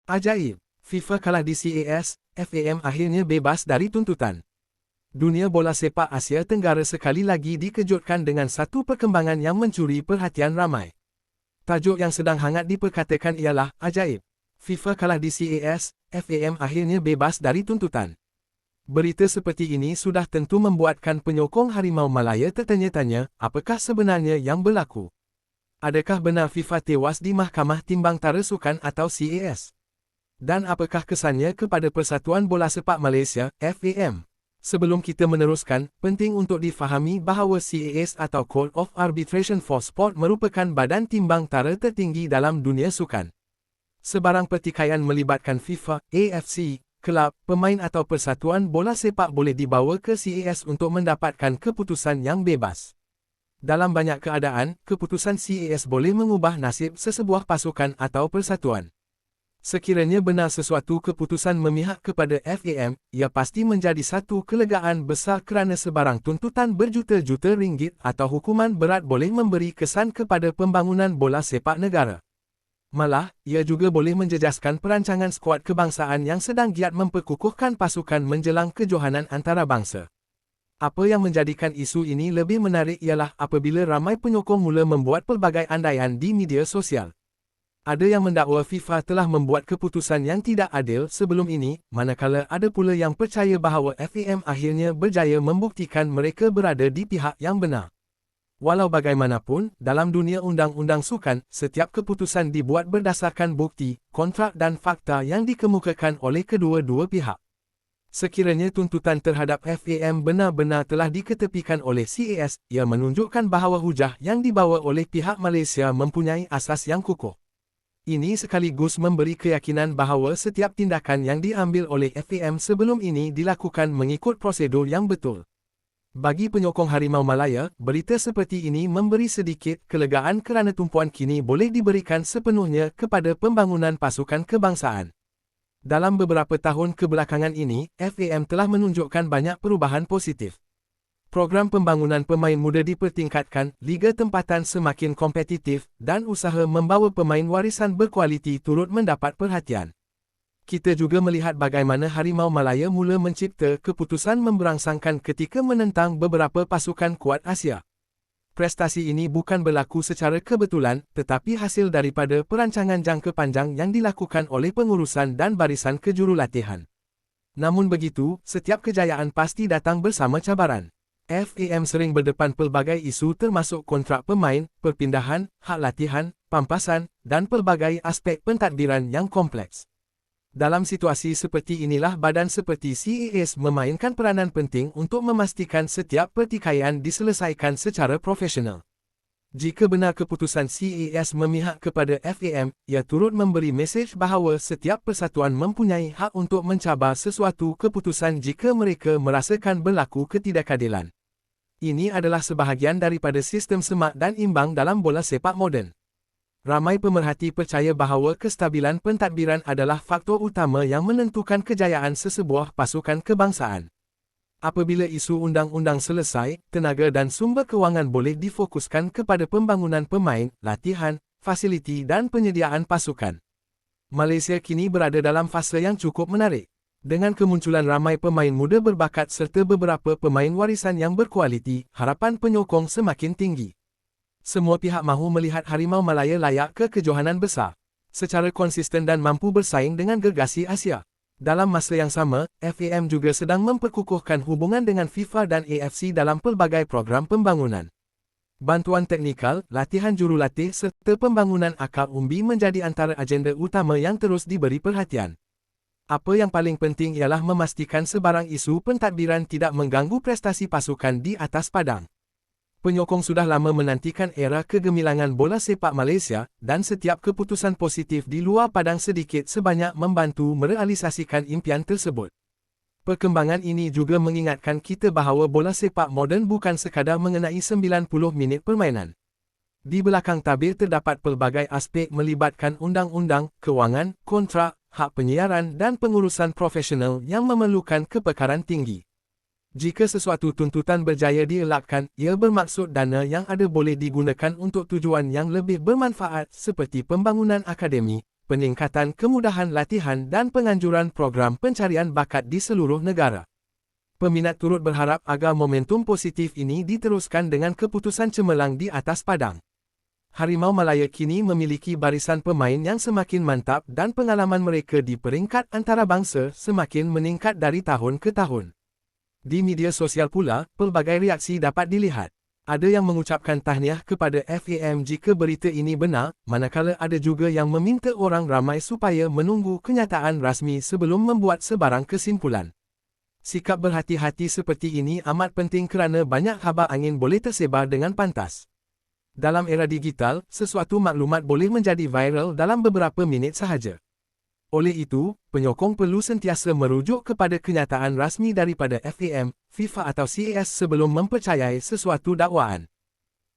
Ajaib! FIFA kalah di CAS, FAM akhirnya bebas dari tuntutan. Dunia bola sepak Asia Tenggara sekali lagi dikejutkan dengan satu perkembangan yang mencuri perhatian ramai. Tajuk yang sedang hangat diperkatakan ialah ajaib. FIFA kalah di CAS, FAM akhirnya bebas dari tuntutan. Berita seperti ini sudah tentu membuatkan penyokong Harimau Malaya tertanya-tanya, apakah sebenarnya yang berlaku? Adakah benar FIFA tewas di Mahkamah Timbang-Tara Sukan atau CAS? Dan apakah kesannya kepada Persatuan Bola Sepak Malaysia, FAM? Sebelum kita meneruskan, penting untuk difahami bahawa CAS atau Court of Arbitration for Sport merupakan badan timbang tara tertinggi dalam dunia sukan. Sebarang pertikaian melibatkan FIFA, AFC, kelab, pemain atau persatuan bola sepak boleh dibawa ke CAS untuk mendapatkan keputusan yang bebas. Dalam banyak keadaan, keputusan CAS boleh mengubah nasib sesebuah pasukan atau persatuan. Sekiranya benar sesuatu keputusan memihak kepada FAM, ia pasti menjadi satu kelegaan besar kerana sebarang tuntutan berjuta-juta ringgit atau hukuman berat boleh memberi kesan kepada pembangunan bola sepak negara. Malah, ia juga boleh menjejaskan perancangan skuad kebangsaan yang sedang giat memperkukuhkan pasukan menjelang kejohanan antarabangsa. Apa yang menjadikan isu ini lebih menarik ialah apabila ramai penyokong mula membuat pelbagai andaian di media sosial. Ada yang mendakwa FIFA telah membuat keputusan yang tidak adil sebelum ini, manakala ada pula yang percaya bahawa FAM akhirnya berjaya membuktikan mereka berada di pihak yang benar. Walau bagaimanapun, dalam dunia undang-undang sukan, setiap keputusan dibuat berdasarkan bukti, kontrak dan fakta yang dikemukakan oleh kedua-dua pihak. Sekiranya tuntutan terhadap FAM benar-benar telah diketepikan oleh CAS, ia menunjukkan bahawa hujah yang dibawa oleh pihak Malaysia mempunyai asas yang kukuh. Ini sekaligus memberi keyakinan bahawa setiap tindakan yang diambil oleh FAM sebelum ini dilakukan mengikut prosedur yang betul. Bagi penyokong Harimau Malaya, berita seperti ini memberi sedikit kelegaan kerana tumpuan kini boleh diberikan sepenuhnya kepada pembangunan pasukan kebangsaan. Dalam beberapa tahun kebelakangan ini, FAM telah menunjukkan banyak perubahan positif. Program pembangunan pemain muda dipertingkatkan, liga tempatan semakin kompetitif, dan usaha membawa pemain warisan berkualiti turut mendapat perhatian. Kita juga melihat bagaimana Harimau Malaya mula mencipta keputusan memberangsangkan ketika menentang beberapa pasukan kuat Asia. Prestasi ini bukan berlaku secara kebetulan, tetapi hasil daripada perancangan jangka panjang yang dilakukan oleh pengurusan dan barisan kejurulatihan. Namun begitu, setiap kejayaan pasti datang bersama cabaran. FAM sering berdepan pelbagai isu termasuk kontrak pemain, perpindahan, hak latihan, pampasan, dan pelbagai aspek pentadbiran yang kompleks. Dalam situasi seperti inilah badan seperti CAS memainkan peranan penting untuk memastikan setiap pertikaian diselesaikan secara profesional. Jika benar keputusan CAS memihak kepada FAM, ia turut memberi mesej bahawa setiap persatuan mempunyai hak untuk mencabar sesuatu keputusan jika mereka merasakan berlaku ketidakadilan. Ini adalah sebahagian daripada sistem semak dan imbang dalam bola sepak moden. Ramai pemerhati percaya bahawa kestabilan pentadbiran adalah faktor utama yang menentukan kejayaan sesebuah pasukan kebangsaan. Apabila isu undang-undang selesai, tenaga dan sumber kewangan boleh difokuskan kepada pembangunan pemain, latihan, fasiliti dan penyediaan pasukan. Malaysia kini berada dalam fasa yang cukup menarik. Dengan kemunculan ramai pemain muda berbakat serta beberapa pemain warisan yang berkualiti, harapan penyokong semakin tinggi. Semua pihak mahu melihat Harimau Malaya layak ke kejohanan besar, secara konsisten dan mampu bersaing dengan gergasi Asia. Dalam masa yang sama, FAM juga sedang memperkukuhkan hubungan dengan FIFA dan AFC dalam pelbagai program pembangunan. Bantuan teknikal, latihan jurulatih serta pembangunan akal umbi menjadi antara agenda utama yang terus diberi perhatian. Apa yang paling penting ialah memastikan sebarang isu pentadbiran tidak mengganggu prestasi pasukan di atas padang. Penyokong sudah lama menantikan era kegemilangan bola sepak Malaysia, dan setiap keputusan positif di luar padang sedikit sebanyak membantu merealisasikan impian tersebut. Perkembangan ini juga mengingatkan kita bahawa bola sepak moden bukan sekadar mengenai 90 minit permainan. Di belakang tabir terdapat pelbagai aspek melibatkan undang-undang, kewangan, kontrak, hak penyiaran dan pengurusan profesional yang memerlukan kepekaran tinggi. Jika sesuatu tuntutan berjaya dielakkan, ia bermaksud dana yang ada boleh digunakan untuk tujuan yang lebih bermanfaat seperti pembangunan akademi, peningkatan kemudahan latihan dan penganjuran program pencarian bakat di seluruh negara. Peminat turut berharap agar momentum positif ini diteruskan dengan keputusan cemerlang di atas padang. Harimau Malaya kini memiliki barisan pemain yang semakin mantap dan pengalaman mereka di peringkat antarabangsa semakin meningkat dari tahun ke tahun. Di media sosial pula, pelbagai reaksi dapat dilihat. Ada yang mengucapkan tahniah kepada FAM jika berita ini benar, manakala ada juga yang meminta orang ramai supaya menunggu kenyataan rasmi sebelum membuat sebarang kesimpulan. Sikap berhati-hati seperti ini amat penting kerana banyak khabar angin boleh tersebar dengan pantas. Dalam era digital, sesuatu maklumat boleh menjadi viral dalam beberapa minit sahaja. Oleh itu, penyokong perlu sentiasa merujuk kepada kenyataan rasmi daripada FAM, FIFA atau CAS sebelum mempercayai sesuatu dakwaan.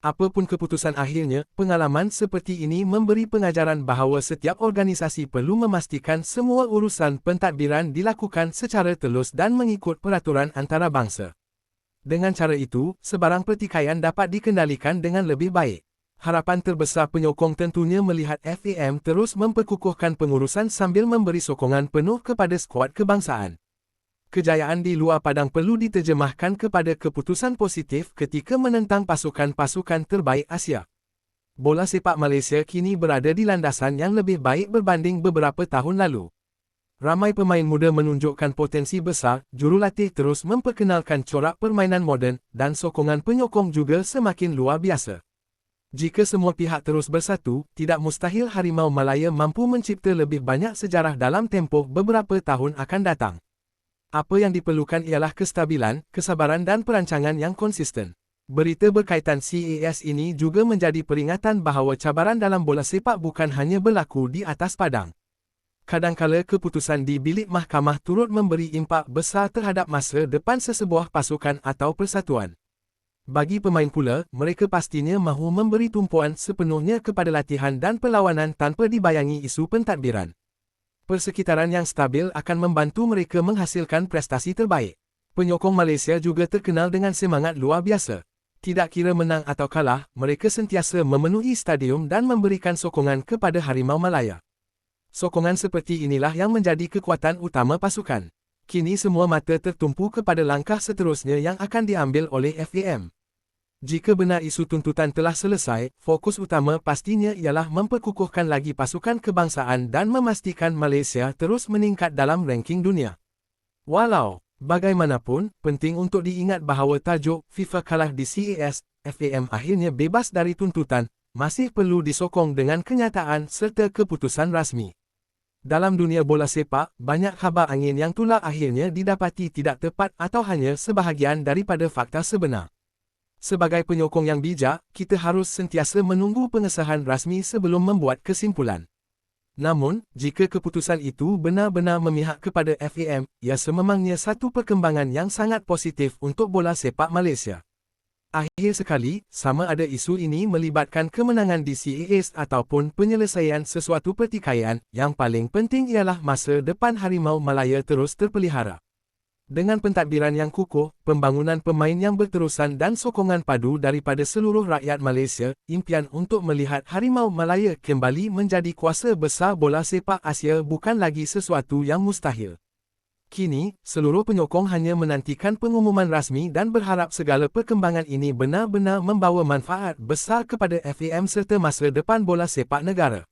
Apapun keputusan akhirnya, pengalaman seperti ini memberi pengajaran bahawa setiap organisasi perlu memastikan semua urusan pentadbiran dilakukan secara telus dan mengikut peraturan antarabangsa. Dengan cara itu, sebarang pertikaian dapat dikendalikan dengan lebih baik. Harapan terbesar penyokong tentunya melihat FAM terus memperkukuhkan pengurusan sambil memberi sokongan penuh kepada skuad kebangsaan. Kejayaan di luar padang perlu diterjemahkan kepada keputusan positif ketika menentang pasukan-pasukan terbaik Asia. Bola sepak Malaysia kini berada di landasan yang lebih baik berbanding beberapa tahun lalu. Ramai pemain muda menunjukkan potensi besar, jurulatih terus memperkenalkan corak permainan moden, dan sokongan penyokong juga semakin luar biasa. Jika semua pihak terus bersatu, tidak mustahil Harimau Malaya mampu mencipta lebih banyak sejarah dalam tempoh beberapa tahun akan datang. Apa yang diperlukan ialah kestabilan, kesabaran dan perancangan yang konsisten. Berita berkaitan CAS ini juga menjadi peringatan bahawa cabaran dalam bola sepak bukan hanya berlaku di atas padang. Kadangkala keputusan di bilik mahkamah turut memberi impak besar terhadap masa depan sesebuah pasukan atau persatuan. Bagi pemain pula, mereka pastinya mahu memberi tumpuan sepenuhnya kepada latihan dan perlawanan tanpa dibayangi isu pentadbiran. Persekitaran yang stabil akan membantu mereka menghasilkan prestasi terbaik. Penyokong Malaysia juga terkenal dengan semangat luar biasa. Tidak kira menang atau kalah, mereka sentiasa memenuhi stadium dan memberikan sokongan kepada Harimau Malaya. Sokongan seperti inilah yang menjadi kekuatan utama pasukan. Kini semua mata tertumpu kepada langkah seterusnya yang akan diambil oleh FAM. Jika benar isu tuntutan telah selesai, fokus utama pastinya ialah memperkukuhkan lagi pasukan kebangsaan dan memastikan Malaysia terus meningkat dalam ranking dunia. Walau bagaimanapun, penting untuk diingat bahawa tajuk FIFA kalah di CAS, FAM akhirnya bebas dari tuntutan, masih perlu disokong dengan kenyataan serta keputusan rasmi. Dalam dunia bola sepak, banyak khabar angin yang tular akhirnya didapati tidak tepat atau hanya sebahagian daripada fakta sebenar. Sebagai penyokong yang bijak, kita harus sentiasa menunggu pengesahan rasmi sebelum membuat kesimpulan. Namun, jika keputusan itu benar-benar memihak kepada FAM, ia sememangnya satu perkembangan yang sangat positif untuk bola sepak Malaysia. Akhir sekali, sama ada isu ini melibatkan kemenangan di CAS ataupun penyelesaian sesuatu pertikaian, yang paling penting ialah masa depan Harimau Malaya terus terpelihara. Dengan pentadbiran yang kukuh, pembangunan pemain yang berterusan dan sokongan padu daripada seluruh rakyat Malaysia, impian untuk melihat Harimau Malaya kembali menjadi kuasa besar bola sepak Asia bukan lagi sesuatu yang mustahil. Kini, seluruh penyokong hanya menantikan pengumuman rasmi dan berharap segala perkembangan ini benar-benar membawa manfaat besar kepada FAM serta masa depan bola sepak negara.